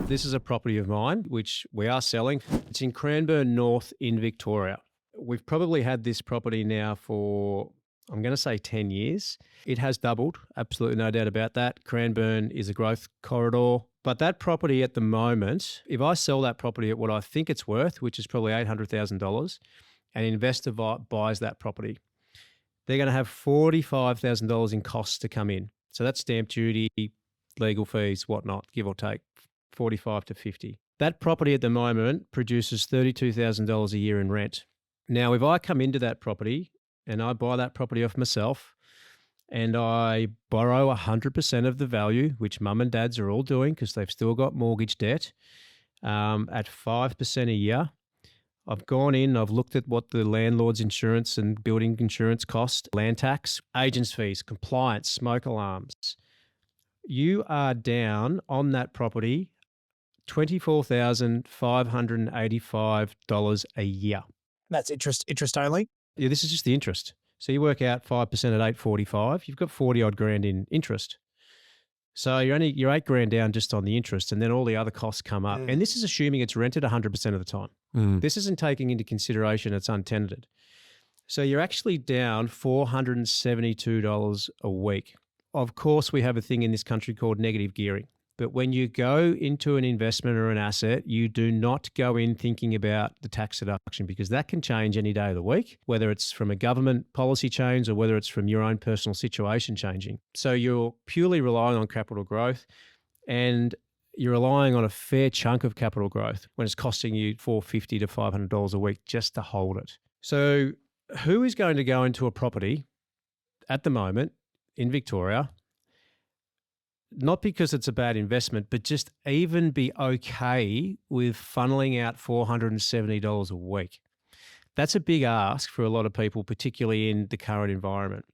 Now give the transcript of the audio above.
This is a property of mine, which we are selling. It's in Cranbourne North in Victoria. We've probably had this property now for, I'm going to say 10 years. It has doubled, absolutely no doubt about that. Cranbourne is a growth corridor. But that property at the moment, if I sell that property at what I think it's worth, which is probably $800,000, and an investor buys that property, they're going to have $45,000 in costs to come in. So that's stamp duty, legal fees, whatnot, give or take, 45 to 50. That property at the moment produces $32,000 a year in rent. Now, if I come into that property and I buy that property off myself and I borrow 100% of the value, which mum and dads are all doing because they've still got mortgage debt, at 5% a year, I've gone in, I've looked at what the landlord's insurance and building insurance cost, land tax, agents fees, compliance, smoke alarms. You are down on that property $24,585 a year. That's interest only? Yeah, this is just the interest. So you work out 5% at 845, you've got 40 odd grand in interest. So you're $8,000 down just on the interest, and then all the other costs come up. And this is assuming it's rented 100% of the time. This isn't taking into consideration it's untenanted. So you're actually down $472 a week. Of course, we have a thing in this country called negative gearing. But when you go into an investment or an asset, you do not go in thinking about the tax deduction because that can change any day of the week, whether it's from a government policy change or whether it's from your own personal situation changing. So you're purely relying on capital growth, and you're relying on a fair chunk of capital growth when it's costing you $450 to $500 a week just to hold it. So who is going to go into a property at the moment in Victoria, not because it's a bad investment, but just even be okay with funneling out $470 a week? That's a big ask for a lot of people, particularly in the current environment.